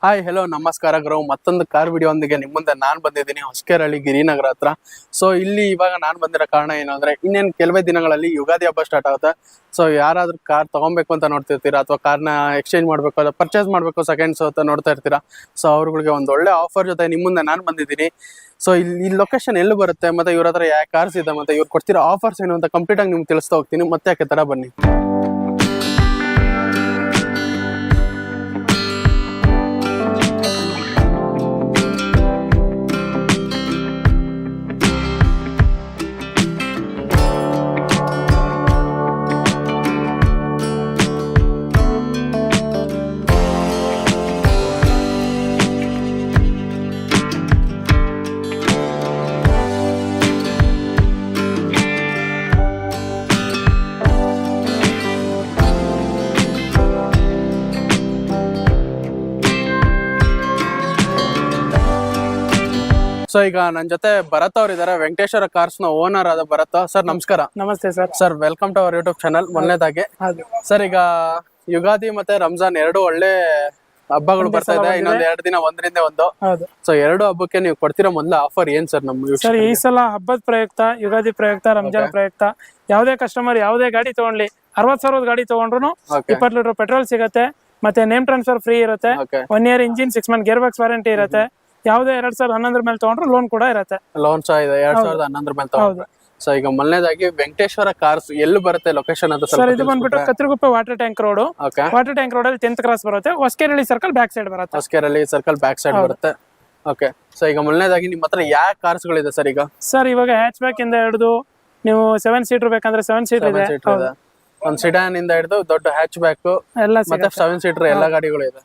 Hi hello ನಮಸ್ಕಾರ ಗುರು. ಮತ್ತೊಂದು car video ಒಂದಿಗೆ ನಿಮ್ಮ ಮುಂದೆ ನಾನು ಬಂದಿದ್ದೀನಿ ಹೊಸಕೆರಹಳ್ಳಿ ಗಿರಿನಗರ ಹತ್ರ. ಸೊ ಇಲ್ಲಿ ಇವಾಗ ನಾನು ಬಂದಿರೋ ಕಾರಣ ಏನು ಅಂದ್ರೆ ಇನ್ನೇನು ಕೆಲವೇ ದಿನಗಳಲ್ಲಿ ಯುಗಾದಿ ಹಬ್ಬ ಸ್ಟಾರ್ಟ್ ಆಗುತ್ತೆ. ಸೊ ಯಾರಾದ್ರೂ ಕಾರ್ ತಗೊಬೇಕು ಅಂತ ನೋಡ್ತಿರ್ತೀರಾ ಅಥವಾ ಕಾರ್ನ ಎಕ್ಸ್ಚೇಂಜ್ ಮಾಡಬೇಕು ಅಥವಾ ಪರ್ಚೇಸ್ ಮಾಡಬೇಕು ಸೆಕೆಂಡ್ಸ್ ಅಂತ ನೋಡ್ತಾ ಇರ್ತೀರಾ. ಸೊ ಅವ್ರಿಗೆ ಒಂದು ಒಳ್ಳೆ ಆಫರ್ ಜೊತೆ ನಿಮ್ಮ ಮುಂದೆ ನಾನು ಬಂದಿದ್ದೀನಿ. ಸೊ ಇಲ್ಲಿ ಲೊಕೇಶನ್ ಎಲ್ಲಿ ಬರುತ್ತೆ ಮತ್ತೆ ಇವ್ರ ಹತ್ರ ಯಾವ ಕಾರ್ಸ್ ಇದೆ ಮತ್ತೆ ಇವ್ರು ಕೊಡ್ತಿರೋ ಆಫರ್ಸ್ ಏನು ಅಂತ ಕಂಪ್ಲೀಟ್ ಆಗಿ ನಿಮ್ಗೆ ತಿಳಿಸ್ತಾ ಹೋಗ್ತೀನಿ. ಮತ್ತೆ ಯಾಕೆ ತರ ಬನ್ನಿ. ಸೊ ಈಗ ನನ್ನ ಜೊತೆ ಭರತ್ ಅವ್ರು ಇದಾರೆ, ವೆಂಕಟೇಶ್ವರ ಕಾರ್ಸ್ ನ ಓನರ್ ಆದ ಭರತ್ ಸರ್. ನಮಸ್ಕಾರ. ನಮಸ್ತೆ sir. Sir welcome to our YouTube channel. ಮೊದಲನೇದಾಗಿ ಸರ್, ಈಗ ಯುಗಾದಿ ಮತ್ತೆ ರಂಜಾನ್ ಎರಡು ಒಳ್ಳೆ ಹಬ್ಬಗಳು ಬರ್ತಾ ಇದೆ. ಇನ್ನೊಂದ್ 2 ದಿನ ಒಂದರಿಂದ ಒಂದು. ಸೊ ಎರಡು ಹಬ್ಬಕ್ಕೆ ನೀವು ಕೊಡ್ತಿರೋ ಮೊದಲ ಆಫರ್ ಏನ್ ಸರ್? ನಮ್ಗೆ ಸರ್ ಈ ಸಲ ಹಬ್ಬದ ಪ್ರಯುಕ್ತ, ಯುಗಾದಿ ಪ್ರಯುಕ್ತ, ರಂಜಾನ್ ಪ್ರಯುಕ್ತ ಯಾವ್ದೇ ಕಸ್ಟಮರ್ ಯಾವ್ದೇ ಗಾಡಿ ತಗೊಂಡ್ಲಿ 60,000 ಗಾಡಿ ತಗೊಂಡ್ರು 20 ಲೀಟರ್ ಪೆಟ್ರೋಲ್ ಸಿಗುತ್ತೆ. ಮತ್ತೆ ನೇಮ್ ಟ್ರಾನ್ಸ್ಫರ್ ಫ್ರೀ ಇರುತ್ತೆ. 1 year engine, 6 month gear box warranty ಇರುತ್ತೆ. ಯಾವ್ದೇ 2011 ಮೇಲೆ ತಗೊಂಡ್ರು ಲೋನ್ ಕೂಡ ಇರುತ್ತೆ. ಲೋನ್ ಸಹ ಇದೆ 2011 ಮೇಲೆ ತಗೊಂಡ್ರೆ. ಸೊ ಈಗ ಮೊದಲನೇದಾಗಿ ವೆಂಕಟೇಶ್ವರ ಕಾರ್ಸ್ ಎಲ್ಲಿ ಬರುತ್ತೆ ಲೊಕೇಶನ್ ಅಂತ ಸರ್? ಇದು ಬಂದ್ಬಿಟ್ಟು Kathriguppe water tank road. Water tank road ಅಲ್ಲಿ 10th ಕ್ರಾಸ್ ಬರುತ್ತೆ. ಹೊಸಕೆರಹಳ್ಳಿ ಸರ್ಕಲ್ ಬ್ಯಾಕ್ ಸೈಡ್ ಬರುತ್ತೆ. ಹೊಸಕೆರಹಳ್ಳಿ ಸರ್ಕಲ್ ಬ್ಯಾಕ್ ಸೈಡ್ ಬರುತ್ತೆ. ಓಕೆ. ಸೊ ಈಗ ಮೊದಲನೇದಾಗಿ ನಿಮ್ಮ ಹತ್ರ ಯಾವ ಕಾರ್ಸ್ ಗಳಿದೆ ಸರ್? ಈಗ ಸರ್ ಇವಾಗ ಹ್ಯಾಚ್ ಬ್ಯಾಕ್ ಇಂದ ಹಿಡಿದು ನೀವು 7 ಸೀಟರ್ ಬೇಕಂದ್ರೆ 7 ಸೀಟರ್ ಇದೆ. ಒಂದು ಸಿಡಾನ್ ಇಂದ ಹಿಡಿದು ದೊಡ್ಡ ಹ್ಯಾಚ್ ಬ್ಯಾಕ್ ಮತ್ತೆ 7 ಸೀಟರ್ ಎಲ್ಲಾ ಗಾಡಿಗಳು ಇದೆ.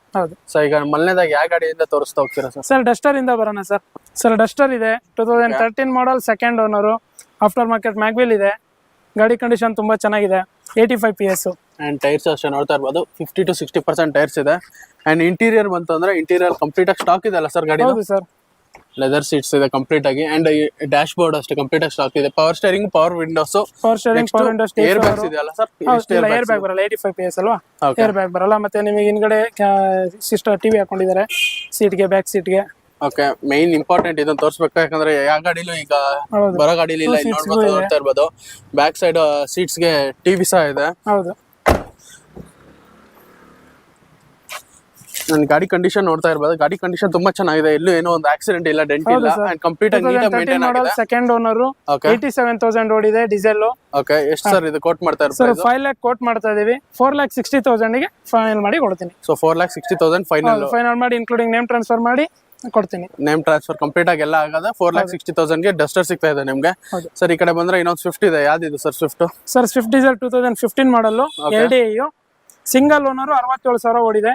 ಸೊ ಈಗ ಮೊದಲನೇದಾಗಿ ಯಾವ ಗಾಡಿಯಿಂದ ತೋರಿಸ್ತಾ ಹೋಗ್ತೀರಾ ಸರ್? ಸರ್ ಡಸ್ಟರ್ ಇಂದ ಬರೋಣ ಸರ್. ಸರ್ ಡಸ್ಟರ್ ಇದೆ, 2013 model, second owner, after market mag wheel ಇದೆ. ಗಾಡಿ ಕಂಡೀಷನ್ ತುಂಬಾ ಚೆನ್ನಾಗಿದೆ. 85 PS. ಅಂಡ್ ಟೈರ್ಸ್ ಅಷ್ಟೇ ನೋಡ್ತಾ ಇರ್ಬೋದು, 50 to 60% ಟೈರ್ಸ್ ಇದೆ. ಅಂಡ್ ಇಂಟೀರಿಯರ್ ಬಂತು ಅಂದ್ರೆ ಇಂಟೀರಿಯರ್ ಕಂಪ್ಲೀಟ್ ಆಗಿ ಸ್ಟಾಕ್ ಇದೆ ಅಲ್ಲ ಸರ್ ಗಾಡಿ? ಹೌದು ಸರ್. ಲೆದರ್ ಸೀಟ್ಸ್ ಇದೆ ಕಂಪ್ಲೀಟ್ ಆಗಿ. ಅಂಡ್ ಡ್ಯಾಶ್ ಬೋರ್ಡ್ ಅಷ್ಟೇ ಕಂಪ್ಲೀಟ್ ಆಗಿ ಸ್ಟಾಕ್ ಇದೆ. Power steering, power windows, air bags ಇದೆ ಅಲ್ಲ ಸರ್? ಏರ್ ಬ್ಯಾಗ್ ಬರಲ್ಲ, 85 PS ಅಲ್ವಾ? ಏರ್ ಬ್ಯಾಗ್ ಬರಲ್ಲ. ಮತ್ತೆ ನಿಮಗೆ ಹಿಂದ್ಗಡೆ ಸಿಸ್ಟರ್ ಟಿವಿ ಹಾಕೊಂಡಿದ್ದಾರೆ ಸೀಟ್ಗೆ, ಬ್ಯಾಕ್ ಸೀಟ್ಗೆ. ಓಕೆ. ಮೈನ್ ಇಂಪಾರ್ಟೆಂಟ್ ಇದನ್ನ ತೋರಿಸ್ಬೇಕು, ಯಾಕಂದ್ರೆ ಯಾವ ಗಾಡಿಲೂ ಈಗ ಬರೋ ಗಾಡಿಲಿ ಇಲ್ಲ. ನೋಡ್ತಾ ಇರ್ಬೋದು ಬ್ಯಾಕ್ ಸೈಡ್ ಸೀಟ್ಸ್ ಗೆ ಟಿವಿ ಸಹ ಇದೆ. ಹೌದು. ನನ್ ಗಾಡಿ ಕಂಡೀಷನ್ ನೋಡ್ತಾ ಇರ್ಬೋದು, ಗಾಡಿ ಕಂಡೀಷನ್ ತುಂಬಾ ಚೆನ್ನಾಗಿದೆ. ಎಲ್ಲೂ ಏನೋ ಒಂದು ಆಕ್ಸಿಡೆಂಟ್ ಇಲ್ಲ, ಡೆಂಟ್ ಇಲ್ಲ. ಅಂಡ್ ಕಂಪ್ಲೀಟ್ ಆಗಿ ನೀಟಾಗಿ ಮೇಂಟೈನ್ ಆಗಿದೆ. ಸೆಕೆಂಡ್ ಓನರ್, 87,000 ಓಡಿದೆ ಡೀಸೆಲ್. ಓಕೆ. ಎಷ್ಟು ಸರ್ ಇದು ಕೋಟ್ ಮಾಡ್ತಾ ಇರ್ಬೋದು? ಸರ್ 5 lakh ಕೋಟ್ ಮಾಡ್ತಾ ಇದೀವಿ. 4,60,000 ಗೆ ಫೈನಲ್ ಮಾಡಿ ಕೊಡ್ತೀನಿ. ಸೊ 4,60,000 ಫೈನಲ್ ಮಾಡಿ ಇನ್ಕ್ಲೂಡಿಂಗ್ ನೇಮ್ ಟ್ರಾನ್ಸ್ಫರ್ ಮಾಡಿ ಕೊಡ್ತೀನಿ. ನೇಮ್ ಟ್ರಾನ್ಸ್ಫರ್ ಕಂಪ್ಲೀಟ್ ಆಗಿ ಎಲ್ಲ ಆಗದ 4,60,000 ಗೆ ಡಸ್ಟರ್ ಸಿಗ್ತಾ ಇದೆ ನಿಮ್ಗೆ. ಸರ್ ಈ ಕಡೆ ಬಂದ್ರೆ ಇನ್ನೊಂದು ಸ್ವಿಫ್ಟ್ ಇದೆ. ಯಾವ್ದಿದು sir Swift? Sir Swift diesel 2015 model, LDI, single owner, 67,000 ಓಡಿದೆ.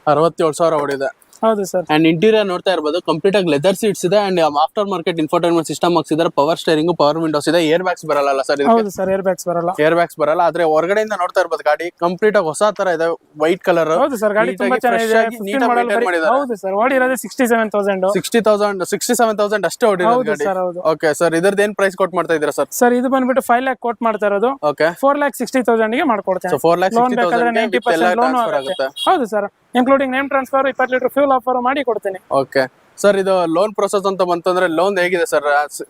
67,000 ಓಡಿದೆ. ಹೌದು ಸರ್. ಅಂಡ್ ಇಂಟೀರಿಯರ್ ನೋಡ್ತಾ ಇರ್ಬೋದು, ಕಂಪ್ಲೀಟ್ ಆಗಿ ಲೆದರ್ ಸೀಟ್ಸ್ ಇದೆ. And after market infotainment system ಹಾಕ್ಸಿದ್ದಾರೆ. ಪವರ್ ಸ್ಟೇರಿಂಗ್, ಪವರ್ ವಿಂಡೋಸ್ ಇದೆ. ಏರ್ ಬ್ಯಾಗ್ಸ್ ಬರಲ್ಲ ಸರ್? ಹೌದು ಸರ್, ಏರ್ ಬ್ಯಾಗ್ಸ್ ಬರಲ್ಲ. ಏರ್ ಬ್ಯಾಗ್ಸ್ ಬರಲ್ಲ. ಆದ್ರೆ ಹೊರಗಡೆಯಿಂದ ನೋಡ್ತಾ ಇರ್ಬೋದು ಗಾಡಿ ಕಂಪ್ಲೀಟ್ ಆಗಿ ಹೊಸ ತರ ಇದೆ, ವೈಟ್ ಕಲರ್. ಹೌದು ಸರ್, ಗಾಡಿ ತುಂಬಾ ಚೆನ್ನಾಗಿದೆ. ಹೌದು ಸರ್, ಓಡಿರೋದು 67,000 ಅಷ್ಟೇ ಓಡಿರೋದು ಗಾಡಿ. ಓಕೆ ಸರ್, ಇದ್ರದ್ದು ಏನ್ ಪ್ರೈಸ್ ಕೋಟ್ ಮಾಡ್ತಾ ಇದ್ದೀರಾ ಸರ್? ಸರ್ ಇದು ಬಂದ್ಬಿಟ್ಟು 5 lakh ಕೋಟ್ ಮಾಡ್ತಾ ಇರೋದು. ಓಕೆ. 4,60,000 ಗೆ ಮಾಡ್ಕೊಡ್ತೇನೆ. 4,60,000 90% ಲೋನ್ ಆಗುತ್ತೆ. ಹೌದು sir, including name transfer, 20 litre fuel offer ಮಾಡಿ ಕೊಡ್ತೀನಿ. ಓಕೆ ಸರ್, ಇದು ಲೋನ್ ಪ್ರೊಸೆಸ್ ಅಂತ ಬಂತಂದ್ರೆ ಲೋನ್ ಹೇಗಿದೆ ಸರ್?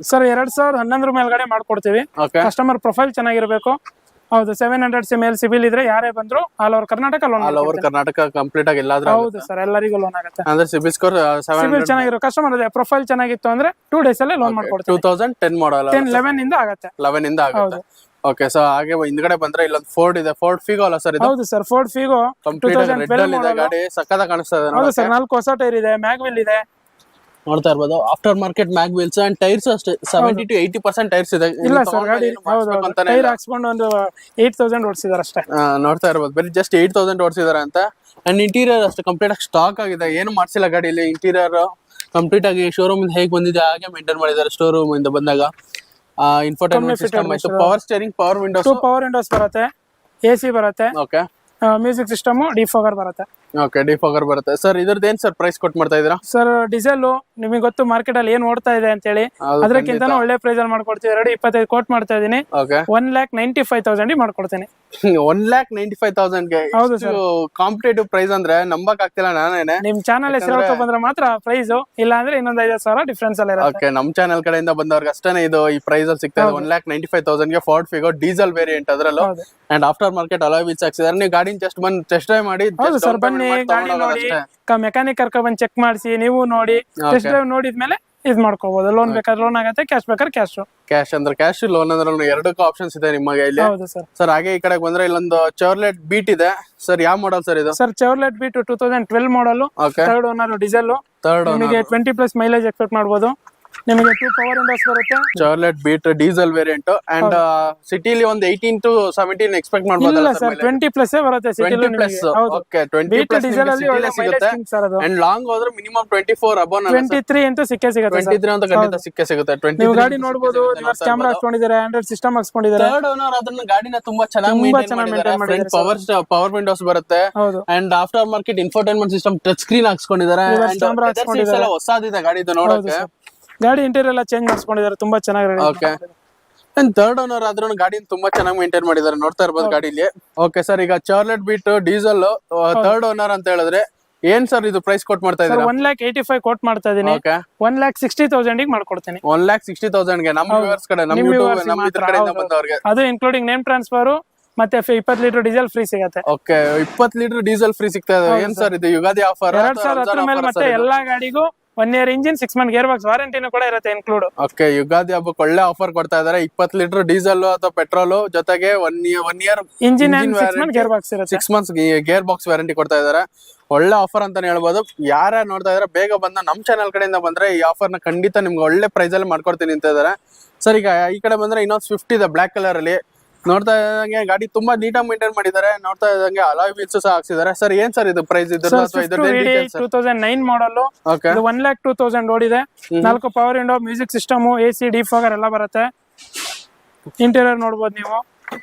ಸರ್ 2011 ಮೇಲ್ಗಡೆ ಮಾಡ್ಕೊಡ್ತೀವಿ. ಕಸ್ಟಮರ್ ಪ್ರೊಫೈಲ್ ಚೆನ್ನಾಗಿರ್ಬೇಕು. ಹೌದು, 700 CML ಸಿಬಿಲ್ ಇದ್ರೆ ಯಾರೇ ಬಂದ್ರು all over Karnataka loan. All over Karnataka complete ಆಗಿ ಎಲ್ಲಾದ್ರೂ. ಹೌದು ಸರ್, ಎಲ್ಲರಿಗೂ ಲೋನ್ ಆಗುತ್ತೆ. ಅಂದ್ರೆ ಸಿಬಿಲ್ ಸ್ಕೋರ್ ಸಿಬಿಲ್ ಚೆನ್ನಾಗಿರೋ ಕಸ್ಟಮರ್ ಇದೆ, ಪ್ರೊಫೈಲ್ ಚೆನ್ನಾಗಿತ್ತು ಅಂದ್ರೆ 2 days ಅಲ್ಲೇ ಲೋನ್ ಮಾಡ್ಕೊಡ್ತೀವಿ. 2010 ಮಾಡಲ್, 11 ಇಂದ ಆಗುತ್ತೆ. 11 ಇಂದ ಆಗುತ್ತೆ. ಓಕೆ. ಸೊ ಹಾಗೆ ಹಿಂದ್ಗಡೆ ಬಂದ್ರೆ ಇಲ್ಲೊಂದು ಫೋರ್ಡ್ ಇದೆ. ಫೋರ್ಡ್ ಫಿಗೋ ಅಲ್ಲ ಸರ್ ಇದು? ಹೌದು sir, Ford Figo complete red ಅಲ್ಲಿ ಇದೆ ಗಾಡಿ. ಸಕ್ಕತ್ತ ಕಾಣಿಸ್ತಾ ಇದೆ. ಹೌದು ಸರ್, 4 ಹೊಸ ಟೈರ್ ಇದೆ, ಮ್ಯಾಗ್ವಿಲ್ ಇದೆ. ನೋಡ್ತಾ ಇರ್ಬೋದು after market mag wheels. And tyres ಅಷ್ಟೇ 70 to 80% ಟೈರ್ಸ್ ಇದೆ. ಇಲ್ಲ ಸರ್, ಗಾಡಿ ಟೈರ್ ಹಾಕ್ಸ್ಕೊಂಡು ಒಂದು 8,000 ಓಡಿಸಿದಾರೆ ಅಷ್ಟೇ. ನೋಡ್ತಾ ಇರ್ಬೋದು ಬರೀ ಜಸ್ಟ್ 8,000 ಓಡಿಸಿದಾರೆ ಅಂತ. ಅಂಡ್ ಇಂಟೀರಿಯರ್ ಅಷ್ಟೇ ಕಂಪ್ಲೀಟ್ ಆಗಿ ಸ್ಟಾಕ್ ಆಗಿದೆ, ಏನು ಮಾಡ್ಸಿಲ್ಲ ಗಾಡಿಯಲ್ಲಿ. ಇಂಟೀರಿಯರ್ ಕಂಪ್ಲೀಟ್ ಆಗಿ ಶೋರೂಮ್ ಇಂದ ಹೇಗೆ ಬಂದಿದೆ ಹಾಗೆ ಮೇಂಟೈನ್ ಮಾಡಿದ್ದಾರೆ. ಸ್ಟೋರ್ ರೂಮ್ ಇಂದ ಬಂದಾಗ ಇನ್ಫೋಟೈನ್ಮೆಂಟ್ ಸಿಸ್ಟಮ್ ಆಯ್ತು, power steering, power windows, 2 power windows ಬರುತ್ತೆ, AC ಬರುತ್ತೆ. ಓಕೆ. ಮ್ಯೂಸಿಕ್ ಸಿಸ್ಟಮ್, ಡಿಫಾಗರ್ ಬರುತ್ತೆ. ಓಕೆ, ಡಿಫಾಗರ್ ಬರುತ್ತೆ. ಸರ್ ಇದ್ರದ್ದು ಏನ್ ಸರ್ ಪ್ರೈಸ್ ಕೊಟ್ಟು ಮಾಡ್ತಾ ಇದೀರಾ? ಸರ್ ಡೀಸೆಲ್ ನಿಮಗೆ ಗೊತ್ತು ಮಾರ್ಕೆಟ್ ಅಲ್ಲಿ ಏನ್ ಓಡ್ತಾ ಇದೆ ಅಂತ ಹೇಳಿ, ಅದಕ್ಕಿಂತ ಒಳ್ಳೆ ಪ್ರೈಸ್ ಅಲ್ಲಿ ಮಾಡ್ಕೊಡ್ತೀವಿ. 225 ಕೋಟ್ ಮಾಡ್ತಾ ಇದೀನಿ. 1,95,000 ಮಾಡ್ಕೊಡ್ತೀನಿ. 1,95,000ಗೆ ಹೌದು ಕಾಂಪಿಟೇಟಿವ್ ಪ್ರೈಸ್ ಅಂದ್ರೆ ನಂಬಕ್ ಆಗ್ತಿಲ್ಲ ನಾನೇನೆ. ನಿಮ್ ಚಾನಲ್ ಹೆಸರು ಹೇಳ್ಕೊಂಡ್ ಬಂದ್ರೆ ಮಾತ್ರ ಪ್ರೈಸ್, ಇಲ್ಲ ಅಂದ್ರೆ ಇನ್ನೊಂದ್ 5,000 ಡಿಫ್ರೆನ್ಸ್ ಅಲ್ಲಿ ಇರುತ್ತೆ. ಓಕೆ, ನಮ್ ಚಾನಲ್ ಕಡೆಯಿಂದ ಬಂದವ್ರಿಗೆ ಅಷ್ಟೇ ಇದು ಈ ಪ್ರೈಸ್ ಅಲ್ಲಿ ಸಿಗ್ತಾ ಇದೆ. 1,95,000ಗೆ ಫೋರ್ಡ್ ಫಿಗೋ ಡೀಸೆಲ್ ವೇರಿಯಂಟ್ ಅದ್ರಲ್ಲೂ ಹೌದು. And after market alloy wheels ಹಾಕ್ಸಿದಾರೆ. ನೀವು ಗಾಡಿನ ಜಸ್ಟ್ ಬಂದು ಟೆಸ್ಟ್ ಡ್ರೈವ್ ಮಾಡಿ ಹೌದು ಸರ್, ಬನ್ನಿ ಗಾಡಿ ನೋಡಿ, ಮೆಕ್ಯಾನಿಕ್ ಕರ್ಕೊಂಡ್ ಬಂದು ಚೆಕ್ ಮಾಡಿಸಿ, ನೀವು ನೋಡಿ ಟೆಸ್ಟ್ ಡ್ರೈವ್ ನೋಡಿದ್ಮೇಲೆ ಇದ್ ಮಾಡ್ಕೋಬಹುದು. ಲೋನ್ ಬೇಕಾದ್ರೆ ಲೋನ್ ಆಗುತ್ತೆ, ಕ್ಯಾಶ್ ಬೇಕಾದ್ರೆ ಕ್ಯಾಶ್. ಕ್ಯಾಶ್ ಅಂದ್ರೆ ಕ್ಯಾಶ್, ಲೋನ್ ಅಂದ್ರೆ ಎರಡಕ್ಕೂ ಆಪ್ಷನ್ಸ್ ಇದೆ ನಿಮಗೆ ಇಲ್ಲಿ. ಹೌದು ಸರ್. ಸರ್ ಹಾಗೆ ಈ ಕಡೆ ಬಂದ್ರೆ ಇಲ್ಲೊಂದು ಚೌರ್ಲೆಟ್ ಬೀಟ್ ಇದೆ ಸರ್. ಯಾವ ಮಾಡಲ್ ಸರ್ ಇದು? Sir Chevrolet Beat 2012 model, okay, 3rd owner diesel. Third ನಿಮಗೆ 20+ ಮೈಲೇಜ್ ಎಕ್ಸ್ಪೆಕ್ಟ್ ಮಾಡಬಹುದು. ನಿಮಗೆ 2 ಪವರ್ ವಿಂಡೋಸ್ ಬರುತ್ತೆ. ಚೌರ್ಲೆಟ್ ಬೀಟ್ ಡೀಸೆಲ್ ವೇರಿಯಂಟ್ ಅಂಡ್ ಸಿಟಿಲಿ ಒಂದು 18 to 17 ಎಕ್ಸ್ಪೆಕ್ಟ್ ಇಲ್ಲ ಮಾಡಬಹುದು ಸರ್, 20+ ಬರುತ್ತೆ ಸಿಟಿಲಿ. 20+. ಓಕೆ, 20+ ಡೀಸೆಲ್ ಅಲ್ಲಿ ಒಳ್ಳೆ ಸಿಗುತ್ತೆ. ಮೈಲೇಜ್ ಸರ್ ಅದು. ಅಂಡ್ ಲಾಂಗ್ ಹೋದ್ರೆ ಮಿನಿಮಮ್ 24 ಅಬೌವ್ 23 ಅಂತೂ ಸಿಕ್ಕೇ ಸಿಗುತ್ತೆ ಸರ್. 23 ಅಂತ ಖಂಡಿತ ಸಿಕ್ಕೇ ಸಿಗುತ್ತೆ. ನೀವು ಗಾಡಿ ನೋಡಬಹುದು, ರಿವರ್ಸ್ ಕ್ಯಾಮೆರಾ ಹಾಕೊಂಡಿದ್ದಾರೆ, ಆಂಡ್ರಾಯ್ಡ್ ಸಿಸ್ಟಮ್ ಹಾಕ್ಸ್ಕೊಂಡಿದ್ದಾರೆ. ಥರ್ಡ್ ಓನರ್ ಅದನ್ನ ಗಾಡಿನ ತುಂಬಾ ಚೆನ್ನಾಗಿ ಚೆನ್ನಾಗಿ ಮೇಂಟೈನ್ ಮಾಡಿದ್ದಾರೆ. ಪವರ್ ವಿಂಡೋಸ್ ಬರುತ್ತೆ ಹೌದು. And after market infotainment system touch screen ಹಾಕ್ಸ್ಕೊಂಡಿದ್ದಾರೆ. Reverse camera ಹಾಕ್ಸ್ಕೊಂಡಿದ್ದಾರೆ. ಹೊಸದಿದೆ ಗಾಡಿ ಇದು ನೋಡೋಕೆ. ಗಾಡಿ ಇಂಟೀರಿಯರ್ ಎಲ್ಲ ಚೇಂಜ್ ಮಾಡಿಸ್ಕೊಂಡಿದ್ದಾರೆ, ತುಂಬಾ ಚೆನ್ನಾಗಿ. ಓಕೆ, ಅಂಡ್ ಥರ್ಡ್ ಓನರ್ ಆದ್ರೂ ಗಾಡಿನ ತುಂಬಾ ಚೆನ್ನಾಗಿ ಮೇಂಟೈನ್ ಮಾಡಿದ್ದಾರೆ, ನೋಡ್ತಾ ಇರ್ಬೋದು ಗಾಡಿಲಿ. ಓಕೆ ಸರ್, ಈಗ Charlotte beet diesel third owner ಅಂತ ಹೇಳಿದ್ರೆ ಏನ್ ಸರ್ ಇದು ಪ್ರೈಸ್ ಕೋಟ್ ಮಾಡ್ತಾ ಇದ್ದೀರಾ? 1,85,000 ಕೋಟ್ ಮಾಡ್ತಾ ಇದೀನಿ. ಓಕೆ, 1,60,000 ಗೆ ಮಾಡ್ಕೊಡ್ತೀನಿ. 1,60,000ಗೆ ನಮ್ಮ ವ್ಯೂವರ್ಸ್ ಕಡೆ, ನಮ್ಮ ಯೂಟ್ಯೂಬ್ ನಮ್ಮ ಇದ್ರ ಕಡೆಯಿಂದ ಬಂದವರಿಗೆ. ಅದು ಇನ್ಕ್ಲೂಡಿಂಗ್ ನೇಮ್ ಟ್ರಾನ್ಸ್ಫರ್ ಮತ್ತೆ 20 ಲೀಟರ್ ಡೀಸೆಲ್ ಫ್ರೀ ಸಿಗುತ್ತೆ. ಓಕೆ, 20 ಲೀಟರ್ ಡೀಸೆಲ್ ಫ್ರೀ ಸಿಗ್ತಾ ಇದೆ. ಏನ್ ಸರ್ ಇದು ಯುಗಾದಿ ಆಫರ್? 2010 ಮೇಲೆ ಮತ್ತೆ ಎಲ್ಲಾ ಗಾಡಿಗೂ 1 year engine, 6 month gear box ವಾರಂಟಿನೂ ಕೂಡ ಇರುತ್ತೆ ಇನ್ಕ್ಲೂಡ್. ಓಕೆ, ಯುಗಾದಿ ಹಬ್ಬಕ್ಕೆ ಒಳ್ಳೆ ಆಫರ್ ಕೊಡ್ತಾ ಇದಾರೆ. 20 ಲೀಟರ್ ಡೀಸೆಲ್ ಅಥವಾ ಪೆಟ್ರೋಲ್ ಜೊತೆಗೆ 1 year engine and 6 month gear box ಇರುತ್ತೆ. 6 months ಗೇರ್ ಬಾಕ್ಸ್ ವ್ಯಾರಂಟಿ ಕೊಡ್ತಾ ಇದಾರೆ. ಒಳ್ಳೆ ಆಫರ್ ಅಂತಾನೆ ಹೇಳ್ಬೋದು. ಯಾರ್ಯಾರು ನೋಡ್ತಾ ಇದಾರೆ ಬೇಗ ಬಂದ ನಮ್ ಚಾನಲ್ ಕಡೆಯಿಂದ ಬಂದ್ರೆ ಈ ಆಫರ್ ನ ಖಂಡಿತ ನಿಮ್ಗೆ ಒಳ್ಳೆ ಪ್ರೈಸ್ ಅಲ್ಲಿ ಮಾಡ್ಕೊಡ್ತೀನಿ ಅಂತ ಇದಾರೆ. ಸರ್ ಈಗ ಈ ಕಡೆ ಬಂದ್ರೆ ಇನ್ನೊಂದು ಸ್ವಿಫ್ಟ್ ಇದೆ ಬ್ಲಾಕ್ ಕಲರ್ ಅಲ್ಲಿ. ನೋಡ್ತಾ ಇದ್ದಂಗೆ ಗಾಡಿ ತುಂಬಾ ನೀಟಾಗಿ ಮೇಂಟೈನ್ ಮಾಡಿದ್ದಾರೆ. ನೋಡ್ತಾ ಇದ್ದಂಗೆ ಅಲಾಯ್ ವೀಲ್ಸ್ ಸಹ ಹಾಕ್ಸಿದ್ದಾರೆ. ಸರ್ ಏನ್ ಸರ್ ಇದು ಪ್ರೈಸ್ ಇದ್ರ 2009 ಮಾಡಲ್, ಓಕೆ, 1,02,000 ಓಡಿದೆ. 4 power window, music system, AC, defogger ಎಲ್ಲ ಬರುತ್ತೆ. ಇಂಟೀರಿಯರ್ ನೋಡ್ಬೋದು ನೀವು.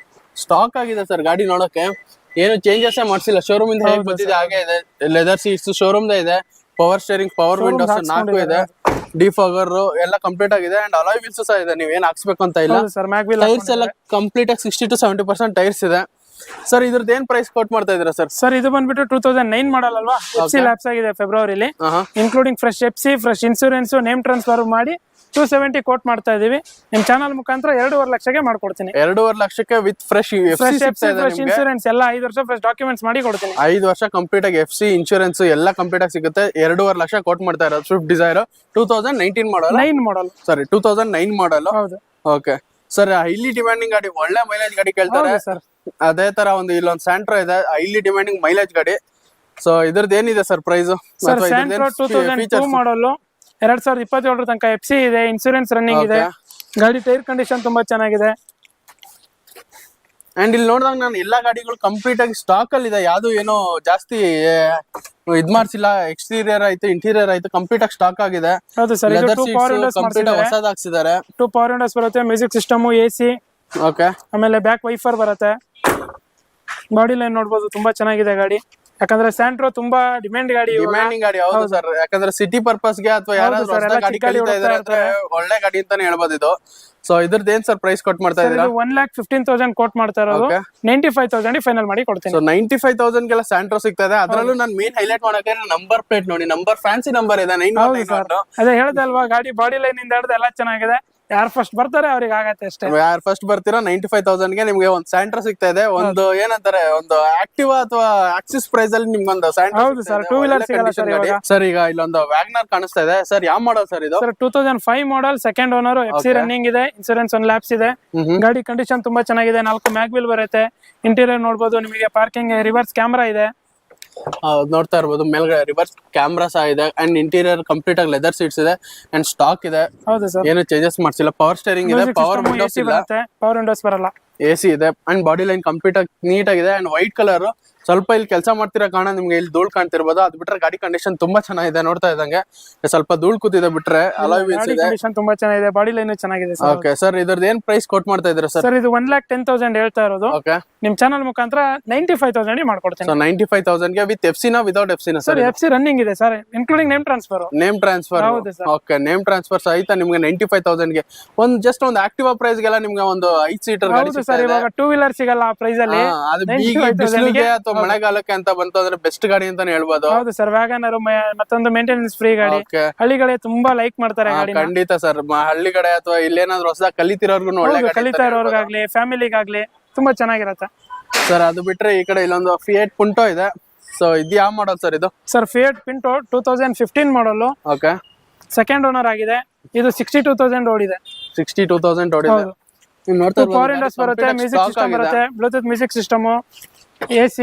ಸ್ಟಾಕ್ ಆಗಿದೆ ಸರ್ ಗಾಡಿ ನೋಡೋಕೆ, ಏನು ಚೇಂಜಸ್ ಮಾಡ್ಸಿಲ್ಲ. ಶೋರೂಮ್ ಇಂದ ಹೇಗೆ ಬಂದಿದೆ ಹಾಗೆ ಇದೆ. ಲೆದರ್ ಸೀಟ್ಸ್ ಶೋರೂಮ್ ಇದೆ. ಪವರ್ ಸ್ಟೇರಿಂಗ್, ಪವರ್ ವಿಂಡೋಸ್ 4 ಇದೆ. ಡಿಫಾಗರ್ ಎಲ್ಲ ಕಂಪ್ಲೀಟ್ ಆಗಿದೆ ಅಂಡ್ ಅಲಾಯ್ ವೀಲ್ಸ್ ಸಹ ಇದೆ. ನೀವ್ ಏನ್ ಹಾಕ್ಸ್ಬೇಕು ಅಂತ ಇಲ್ಲ. ಟೈರ್ಸ್ ಎಲ್ಲ ಕಂಪ್ಲೀಟ್ ಆಗಿ 60 to 70% ಟೈರ್ಸ್ ಇದೆ. ಸರ್ ಇದ್ರದ್ದು ಏನ್ ಪ್ರೈಸ್ ಕೋಟ್ ಮಾಡ್ತಾ ಇದೀರಾ ಸರ್? ಸರ್ ಇದು ಬಂದ್ಬಿಟ್ಟು 2009 ಮಾಡಲ್ ಅಲ್ವಾ, FC ಲ್ಯಾಪ್ಸ್ ಆಗಿದೆ ಫೆಬ್ರವರಿಲಿ. Including fresh FC, fresh insurance, name transfer ಮಾಡಿ 270 ಕೋಟ್ ಮಾಡ್ತಾ ಇದೀವಿ. ನಿಮ್ ಚಾನಲ್ ಮುಖಾಂತರ 2.5 ಲಕ್ಷಕ್ಕೆ ಮಾಡ್ಕೊಡ್ತೀನಿ. 2.5 ಲಕ್ಷಕ್ಕೆ ವಿತ್ ಫ್ರೆಶ್ ಇನ್ಸೂರೆನ್ಸ್ ಎಲ್ಲ 5 ವರ್ಷ ಫ್ರೆಶ್ ಡಾಕ್ಯುಮೆಂಟ್ಸ್ ಮಾಡಿ ಕೊಡ್ತೀನಿ. 5 ವರ್ಷ ಕಂಪ್ಲೀಟ್ ಆಗಿ FC ಇನ್ಶೂರೆನ್ಸ್ ಎಲ್ಲ ಕಂಪ್ಲೀಟ್ ಆಗಿ ಸಿಗುತ್ತೆ. 2.5 ಲಕ್ಷ ಕೋಟ್ ಮಾಡ್ತಾ ಇರೋದು. ಸ್ವಿಫ್ಟ್ ಡಿಸೈರ್ 2019 ಮಾಡಲ್. ಸಾರಿ 2009 ಮಾಡಲ್. ಹೌದು. ಓಕೆ ಸರ್, ಹೈಲಿ ಡಿಮ್ಯಾಂಡಿಂಗ್ ಗಾಡಿ, ಒಳ್ಳೆ ಮೈಲೇಜ್ ಗಾಡಿ ಕೇಳ್ತಾರೆ ಸರ್. ಅದೇ ತರ ಇಲ್ಲೊಂದು ಸ್ಯಾಂಟ್ರೋ ಇದೆ, ಹೈಲಿ ಡಿಮ್ಯಾಂಡಿಂಗ್ ಮೈಲೇಜ್ ಗಾಡಿ. ಸೊ ಇದ್ರದ್ದು ಏನಿದೆ ಸರ್ ಪ್ರೈಸ್? ಸರ್ ಸ್ಯಾಂಟ್ರೋ 2002 ಮಾಡಲ್, 2027 ತನಕ FC ಇದೆ, ಇನ್ಸೂರೆನ್ಸ್ ರನ್ನಿಂಗ್ ಇದೆ. ಗಾಡಿ ಟೈರ್ ಕಂಡೀಷನ್ ತುಂಬಾ ಚೆನ್ನಾಗಿದೆ. ಅಂಡ್ ಇಲ್ಲಿ ನೋಡಿದಾಗ ನಾನು ಎಲ್ಲಾ ಗಾಡಿಗಳು ಕಂಪ್ಲೀಟ್ ಆಗಿ ಸ್ಟಾಕ್ ಅಲ್ಲಿ ಇದೆ. ಯಾವ್ದು ಏನೋ ಜಾಸ್ತಿ ಇದ್ ಮಾಡ್ಸಿಲ್ಲ. ಎಕ್ಸ್ಟೀರಿಯರ್ ಆಯ್ತು, ಇಂಟೀರಿಯರ್ ಆಯ್ತು, ಕಂಪ್ಲೀಟ್ ಆಗಿ ಸ್ಟಾಕ್ ಆಗಿದೆ. ಹೌದು ಸರ್, ಇದು 2 ಪವರ್ ವಿಂಡೋಸ್ ಕಂಪ್ಲೀಟ್ ಹೊಸದ್ ಹಾಕ್ಸಿದ್ದಾರೆ. 2 ಪವರ್ ವಿಂಡೋಸ್ ಬರುತ್ತೆ, ಮ್ಯೂಸಿಕ್ ಸಿಸ್ಟಮ್, AC. ಓಕೆ, ಆಮೇಲೆ ಬ್ಯಾಕ್ ವೈಫರ್ ಬರುತ್ತೆ. ಬಾಡಿ ಲೈನ್ ನೋಡ್ಬೋದು, ತುಂಬಾ ಚೆನ್ನಾಗಿದೆ ಗಾಡಿ. ಯಾಕಂದ್ರೆ ಸ್ಯಾಂಟ್ರೋ ತುಂಬಾ ಡಿಮ್ಯಾಂಡಿಂಗ್ ಗಾಡಿ. ಹೌದು ಸರ್, ಯಾಕಂದ್ರೆ ಸಿಟಿ ಪರ್ಪಸ್ ಗೆ ಅಥವಾ ಯಾರಾದ್ರೂ ಗಾಡಿ ಕಲಿತಾ ಇದಾರೆ ಅಂದ್ರೆ ಒಳ್ಳೆ ಗಾಡಿ ಅಂತಾನೆ ಹೇಳ್ಬೋದು ಇದು. ಸೊ ಇದ್ರದ್ದು ಏನ್ ಸರ್ ಪ್ರೈಸ್ ಕೊಟ್ ಮಾಡ್ತಾ ಇದೀರಾ? 1,15,000 ಕೋಟ್ ಮಾಡ್ತಾ ಇರೋದು. 95,000 ಫೈನಲ್ ಮಾಡಿ ಕೊಡ್ತೀನಿ. ಸೊ 95,000 ಗೆಲ್ಲ ಸ್ಯಾಂಟ್ರೋ ಸಿಗ್ತಾ ಇದೆ. ಅದ್ರಲ್ಲೂ ನಾನು ಮೇನ್ ಹೈಲೈಟ್ ಮಾಡಕ್ಕೆ ನಂಬರ್ ಪ್ಲೇಟ್ ನೋಡಿ, ನಂಬರ್ ಫ್ಯಾನ್ಸಿ ನಂಬರ್ ಇದೆ 911. ಅದೇ ಹೇಳ್ದೆ ಅಲ್ವಾ, ಗಾಡಿ ಬಾಡಿ ಲೈನ್ ಇಂದ ಹಿಡಿದು ಎಲ್ಲ ಚೆನ್ನಾಗಿದೆ. ಯಾರು ಫಸ್ಟ್ ಬರ್ತಾರೆ ಅವ್ರಿಗೆ ಆಗತ್ತೆ ಅಷ್ಟೇ. ಯಾರು ಫಸ್ಟ್ ಬರ್ತೀರಾ 95,000ಗೆ ನಿಮ್ಗೆ ಒಂದು ಸ್ಯಾಂಟ್ರೋ ಸಿಗ್ತಾ ಇದೆ. ಒಂದು ಏನಂತಾರೆ, ಒಂದು ಆಕ್ಟಿವಾ ಅಥವಾ ಆಕ್ಸಿಸ್ ಪ್ರೈಸ್ ಅಲ್ಲಿ ನಿಮ್ಗೆ ಒಂದು ಸ್ಯಾಂಟ್ರೋ. ಹೌದು ಸರ್, 2 ವೀಲರ್ ಸಿಗಲ್ಲ ಸರ್ ಇವಾಗ. ಸರ್ ಈಗ ಇಲ್ಲೊಂದು ವ್ಯಾಗ್ನರ್ ಕಾಣಿಸ್ತಾ ಇದೆ. ಸರ್ ಯಾವ ಮಾಡಲ್ ಸರ್ ಇದು? ಸರ್ 2005 ಮಾಡಲ್, 2nd ಓನರ್, FC ರನ್ನಿಂಗ್ ಇದೆ, ಇನ್ಸೂರೆನ್ಸ್ 1 ಲ್ಯಾಪ್ಸ್ ಇದೆ. ಗಾಡಿ ಕಂಡೀಷನ್ ತುಂಬಾ ಚೆನ್ನಾಗಿದೆ. 4 ಮ್ಯಾಗ್ವಿಲ್ ಬರುತ್ತೆ. ಇಂಟೀರಿಯರ್ ನೋಡಬಹುದು, ನಿಮಗೆ ಪಾರ್ಕಿಂಗ್, ರಿವರ್ಸ್ ಕ್ಯಾಮೆರಾ ಇದೆ. ನೋಡ್ತಾ ಇರ್ಬೋದು, ಮೇಲ್ಗಡೆ ರಿವರ್ಸ್ ಕ್ಯಾಮ್ರಾ ಸಹ ಇದೆ ಅಂಡ್ ಇಂಟೀರಿಯರ್ ಕಂಪ್ಲೀಟ್ ಆಗಿ ಲೆದರ್ ಸೀಟ್ಸ್ ಇದೆ ಅಂಡ್ ಸ್ಟಾಕ್ ಇದೆ. ಹೌದು ಸರ್, ಏನು ಚೇಂಜಸ್ ಮಾಡ್ಸಿಲ್ಲ. ಪವರ್ ಸ್ಟೇರಿಂಗ್ ಇದೆ, ಪವರ್ ವಿಂಡೋಸ್ ಇಲ್ಲ, ಪವರ್ ವಿಂಡೋಸ್ ಬರಲ್ಲ, AC ಇದೆ ಅಂಡ್ ಬಾಡಿ ಲೈನ್ ಕಂಪ್ಲೀಟ್ ಆಗಿ ನೀಟ್ ಆಗಿದೆ ಅಂಡ್ ವೈಟ್ ಕಲರ್ ಸ್ವಲ್ಪ ಇಲ್ಲಿ ಕೆಲಸ ಮಾಡ್ತಿರೋ ಕಾರಣ ನಿಮ್ಗೆ ಇಲ್ಲಿ ಧೂಳ್ ಕಾಣ್ತಿರ್ಬೋದು. ಅದ್ ಬಿಟ್ರೆ ಗಾಡಿ ಕಂಡೀಷನ್ ತುಂಬಾ ಚೆನ್ನಾಗಿದೆ ನೋಡ್ತಾ ಇದ್ದಂಗೆ. ಸ್ವಲ್ಪ ಧೂಳ್ ಕೂತಿದೆ ಬಿಟ್ರೆ ಅಲಾಯ್ ವೀಲ್ಸ್ ಇದೆ. ಕಂಡೀಷನ್ ತುಂಬಾ ಚೆನ್ನಾಗಿದೆ, ಬಾಡಿ ಲೈನ್ ಚೆನ್ನಾಗಿದೆ ಸರ್. ಓಕೆ ಸರ್, ಇದ್ರದ್ದು ಏನ್ ಪ್ರೈಸ್ ಕೊಟ್ ಮಾಡ್ತಾ ಇದ್ದೀರಾ ಸರ್? ಸರ್ ಇದು 1,10,000 ಹೇಳ್ತಾ ಇರೋದು. ಓಕೆ, ನಿಮ್ ಚಾನಲ್ ಮುಖಾಂತರ 95,000 ಮಾಡ್ಕೊಡ್ತೀನಿ. ಸೊ 95,000 ಗೆ ವಿತ್ FC ನಾ ವಿತೌಟ್ FC ನಾ ಸರ್ ಸರ್? FC ರನ್ನಿಂಗ್ ಇದೆ sir, including name transfer. Name transfer, ಹೌದು ಸರ್. ಓಕೆ, ನೇಮ್ ಟ್ರಾನ್ಸ್ಫರ್ ಸಹಿತ ನಿಮ್ಗೆ 95,000 ಗೆ ಜಸ್ಟ್ ಒಂದು ಆಕ್ಟಿವಾ ಪ್ರೈಸ್ ಗೆಲ್ಲ ನಿಮ್ಗೆ ಒಂದು 5 ಸೀಟರ್ ಗಾಡಿ ಹೌದು ಸರ್, ಇವಾಗ 2 ವೀಲರ್ ಸಿಗಲ್ಲ ಆ ಪ್ರೈಸ್ ಅಲ್ಲಿ. ಅದು ಬಿಸಿಲಿಗೆ ಅಥವಾ ಮಳೆಗಾಲಕ್ಕೆ ಅಂತ ಬಂತು ಅಂದ್ರೆ ಬೆಸ್ಟ್ ಗಾಡಿ ಅಂತಾನೆ ಹೇಳ್ಬೋದು. ಹೌದು ಸರ್, ವ್ಯಾಗನರ್ ಮತ್ತೊಂದು ಮೇಂಟೆನೆನ್ಸ್ ಫ್ರೀ ಗಾಡಿ. Okay. ಹಳ್ಳಿಗಳೇ ತುಂಬಾ ಲೈಕ್ ಮಾಡ್ತಾರೆ ಗಾಡಿ. ಖಂಡಿತ ಸರ್, ಹಳ್ಳಿ ಕಡೆ ಅಥವಾ ಇಲ್ಲೇನಾದ್ರೂ ಹೊಸದಾಗಿ ಕಲಿತಿರೋರ್ಗು ಒಳ್ಳೆ ಗಾಡಿ ಕಲಿತಾ ಇರೋರ್ಗಾಗ್ಲಿ ಫ್ಯಾಮಿಲಿಗಾಗ್ಲಿ ತುಂಬಾ ಚೆನ್ನಾಗಿರತ್ತೆ ಸರ್. ಅದು ಬಿಟ್ರೆ ಈ ಕಡೆ ಇಲ್ಲೊಂದು ಫಿಯೇಟ್ ಪುಂಟೋ ಇದೆ. ಸೊ ಇದು ಯಾವ ಮಾಡಲ್ ಸರ್ ಇದು? Sir Fiat Punto 2015 model. Okay, second owner ಆಗಿದೆ. ಇದು 62,000 ಓಡಿದೆ. 62,000 ಓಡಿದೆ. ನೀವು ನೋಡ್ತಾ ಇರ್ಬೋದು, ಪವರ್ ವಿಂಡೋಸ್ ಬರುತ್ತೆ, ಮ್ಯೂಸಿಕ್ ಸಿಸ್ಟಮ್ ಬರುತ್ತೆ, Bluetooth music system, AC,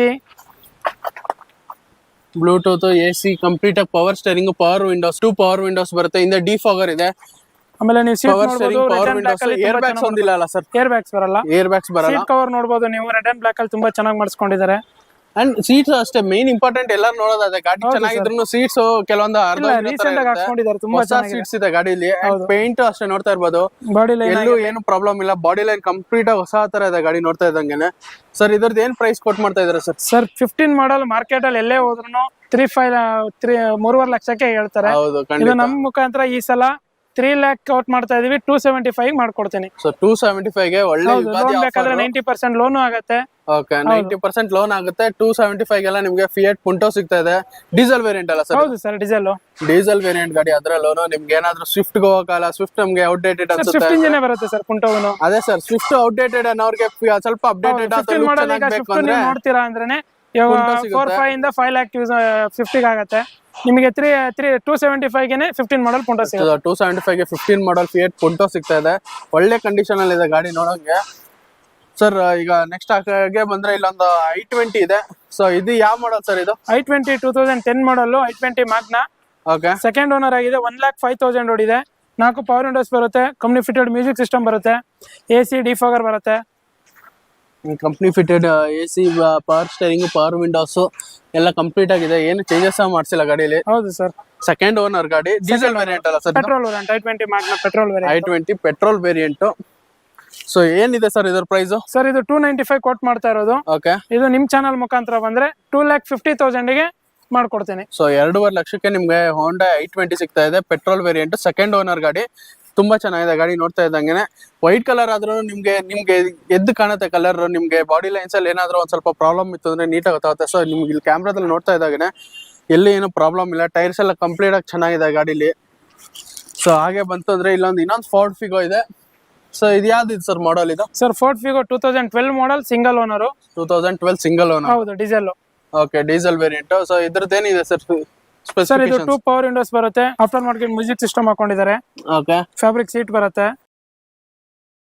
Bluetooth, AC, complete ಆಗಿ power steering, power windows, 2 power windows ಬರುತ್ತೆ. ಹಿಂದೆ ಡಿಫಾಗರ್ ಇದೆ. ಆಮೇಲೆ ನೀವು seat power steering, power windows, air bags ಒಂದಿಲ್ಲ ಅಲ್ಲ ಸರ್? ಏರ್ ಬ್ಯಾಗ್ಸ್ ಬರಲ್ಲ. ಏರ್ ಬ್ಯಾಗ್ಸ್ ಬರಲ್ಲ. ಸೀಟ್ ಕವರ್ ನೋಡಬಹುದು ನೀವು, ರೆಡ್ ಅಂಡ್ ಬ್ಲಾಕ್ ಅಲ್ಲಿ ತುಂಬಾ ಚೆನ್ನಾಗಿ ಮಾಡಿಸ್ಕೊಂಡಿದ್ದಾರೆ. ಅಂಡ್ ಸೀಟ್ಸ್ ಅಷ್ಟೇ ಮೇನ್ ಇಂಪಾರ್ಟೆಂಟ್. ಎಲ್ಲರೂ ನೋಡೋದಾದ್ರೆ ಗಾಡಿ ಚೆನ್ನಾಗಿದ್ರು ಸೀಟ್ಸ್ ಕೆಲವೊಂದು ರೀಸೆಂಟ್ ಆಗಿ ಹಾಕ್ಸ್ಕೊಂಡಿದ್ದಾರೆ, ತುಂಬಾ ಹೊಸ ಸೀಟ್ಸ್ ಇದೆ ಗಾಡಿಲಿ. ಪೇಂಟ್ ಅಷ್ಟೇ ನೋಡ್ತಾ ಇರ್ಬೋದು, ಬಾಡಿ ಲೈನ್ ಎಲ್ಲೂ ಏನು ಪ್ರಾಬ್ಲಮ್ ಇಲ್ಲ. ಬಾಡಿ ಲೈನ್ ಕಂಪ್ಲೀಟ್ ಆಗಿ ಹೊಸ ತರ ಇದೆ ಗಾಡಿ ನೋಡ್ತಾ ಇದ್ದಂಗೆನೆ. ಸರ್ ಇದ್ರದ್ದು ಏನ್ ಪ್ರೈಸ್ ಕೊಟ್ ಮಾಡ್ತಾ ಇದಾರೆ ಸರ್? ಸರ್ 15 ಮಾಡಲ್ ಮಾರ್ಕೆಟ್ ಅಲ್ಲಿ ಎಲ್ಲೇ ಹೋದ್ರು 3.5 ಲಕ್ಷಕ್ಕೆ ಹೇಳ್ತಾರೆ. ಹೌದು, ಇದು ಖಂಡಿತ. ನಮ್ಮ ಮುಖಾಂತರ ಈ ಸಲ 3 lakh ಔಟ್ ಮಾಡ್ತಾ ಇದೀವಿ. 275 ಮಾಡ್ಕೊಡ್ತೀನಿ. ಸೊ 275 ಗೆ ಒಳ್ಳೆ ಲೋನ್ ಬೇಕಾದ್ರೆ 90% ಲೋನು ಆಗುತ್ತೆ. ಓಕೆ, 90% ಲೋನ್ ಆಗುತ್ತೆ. 275 ಗೆಲ್ಲ ನಿಮ್ಗೆ ಫಿಯೇಟ್ ಪುಂಟೋ ಸಿಗ್ತಾ ಇದೆ. ಡೀಸೆಲ್ ವೇರಿಯಂಟ್ ಅಲ್ಲ ಸರ್? ಹೌದು ಸರ್, ಡೀಸೆಲ್ ವೇರಿಯಂಟ್ ಗಾಡಿ. ಅದ್ರಲ್ಲೂ ನಿಮ್ಗೆ ಏನಾದ್ರೂ ಸ್ವಿಫ್ಟ್ ಹೋಗಲ್ಲ. ಸ್ವಿಫ್ಟ್ ನಮ್ಗೆ ಔಟ್ಡೇಟೆಡ್ ಅನ್ಸುತ್ತೆ. ಸ್ವಿಫ್ಟ್ ಇಂಜಿನ್ ಬರುತ್ತೆ ಸರ್ ಪುಂಟೋನು. ಅದೇ ಸರ್, ಸ್ವಿಫ್ಟ್ ಔಟ್ಡೇಟೆಡ್ ಅನ್ನೋರ್ಗೆ ಸ್ವಲ್ಪ ಅಪ್ಡೇಟೆಡ್ ನೋಡ್ತೀರಾ ಅಂದ್ರೆ ಇವಾಗ 4.5 ಇಂದ 5 lakh 50 ಆಗುತ್ತೆ ನಿಮಗೆ. 275 ಗೆನೆ 15 ಮಾಡಲ್ ಪುಂಟೋ ಸಿಗುತ್ತೆ. 275 ಗೆ 15 ಮಾಡಲ್ ಫಿಯೇಟ್ ಪುಂಟೋ ಸಿಗ್ತಾ ಇದೆ. ಒಳ್ಳೆ ಕಂಡೀಷನ್ ಅಲ್ಲಿ ಇದೆ ಗಾಡಿ ನೋಡೋಂಗೆ. ಸರ್ ಈಗ ನೆಕ್ಸ್ಟ್ ಆಗಿ ಬಂದ್ರೆ ಇಲ್ಲೊಂದು i20 ಇದೆ. ಸೊ ಇದು ಯಾವ ಮಾಡಲ್ ಸರ್? ಇದು i20 2010 ಮಾಡಲ್, i20 Magna. Okay, second owner ಆಗಿದೆ. 1,05,000 ಓಡಿದೆ. 4 ಪವರ್ ವಿಂಡೋಸ್ ಬರುತ್ತೆ, ಕಂಪ್ನಿ ಫಿಟೆಡ್ ಮ್ಯೂಸಿಕ್ ಸಿಸ್ಟಮ್ ಬರುತ್ತೆ, AC, ಡಿಫಾಗರ್ ಬರುತ್ತೆ, company fitted AC, power steering, power Windows ಎಲ್ಲ ಕಂಪ್ಲೀಟ್ ಆಗಿದೆ. ಏನು ಚೇಂಜಸ್ ಮಾಡ್ಸಿಲ್ಲ ಗಾಡಿಲಿ. ಹೌದು ಸರ್, ಸೆಕೆಂಡ್ ಓನರ್ ಗಾಡಿ. ಡೀಸೆಲ್ ವೇರಿಯಂಟ್ ಅಲ್ಲ sir? Petrol variant i20 Magna petrol variant. i20 petrol variant. So ಏನಿದೆ ಸರ್ ಇದ್ರ ಪ್ರೈಸ್? ಸರ್ ಇದು 295 ಕೋಟ್ ಮಾಡ್ತಾ ಇರೋದು. ಓಕೆ, ಇದು ನಿಮ್ ಚಾನಲ್ ಮುಖಾಂತರ ಬಂದ್ರೆ 2,50,000 ಗೆ ಮಾಡ್ಕೊಡ್ತೀನಿ. ಸೊ 2.5 ಲಕ್ಷಕ್ಕೆ ನಿಮ್ಗೆ ಹೋಂಡಾ i20 ಸಿಗ್ತಾ ಇದೆ. ಪೆಟ್ರೋಲ್ ವೇರಿಯಂಟ್, ಸೆಕೆಂಡ್ ಓನರ್ ಗಾಡಿ. ತುಂಬಾ ಚೆನ್ನಾಗಿದೆ ಗಾಡಿ ನೋಡ್ತಾ ಇದ್ದಂಗೆನೆ. ವೈಟ್ ಕಲರ್ ಆದ್ರೂ ನಿಮ್ಗೆ ಎದ್ದು ಕಾಣುತ್ತೆ ಕಲರ್. ನಿಮ್ಗೆ ಬಾಡಿ ಲೈನ್ಸ್ ಅಲ್ಲಿ ಏನಾದ್ರೂ ಒಂದ್ ಸ್ವಲ್ಪ ಪ್ರಾಬ್ಲಮ್ ಇತ್ತು ಅಂದ್ರೆ ನೀಟಾಗಿ ಗೊತ್ತಾಗುತ್ತೆ. ಸೊ ನಿಮ್ಗೆ ಇಲ್ಲಿ ಕ್ಯಾಮ್ರಾದಲ್ಲಿ ನೋಡ್ತಾ ಇದ್ದಾಗನೆ ಎಲ್ಲಿ ಏನು ಪ್ರಾಬ್ಲಮ್ ಇಲ್ಲ. ಟೈರ್ಸ್ ಎಲ್ಲ ಕಂಪ್ಲೀಟ್ ಆಗಿ ಚೆನ್ನಾಗಿದೆ ಗಾಡಿಲಿ. ಸೊ ಹಾಗೆ ಬಂತು ಅಂದ್ರೆ ಇನ್ನೊಂದು ಫೋರ್ಡ್ ಫಿಗೋ ಇದೆ. ಸೊ ಇದು ಯಾವ್ದು ಸರ್ ಮಾಡಲ್? ಇದು sir Ford Figo 2012 model, single owner. 2012 single owner. ಹೌದು, diesel. Okay, diesel variant. So ಇದ್ರದ್ದು ಏನಿದೆ ಸರ್ ಸರ್? ಇದು 2 ಪವರ್ ವಿಂಡೋಸ್ ಬರುತ್ತೆ, ಆಫ್ಟರ್ ಮಾರ್ಕೆಟ್ ಮ್ಯೂಸಿಕ್ ಸಿಸ್ಟಮ್ ಹಾಕೊಂಡಿದ್ದಾರೆ. ಓಕೆ, ಫ್ಯಾಬ್ರಿಕ್ ಸೀಟ್ ಬರುತ್ತೆ.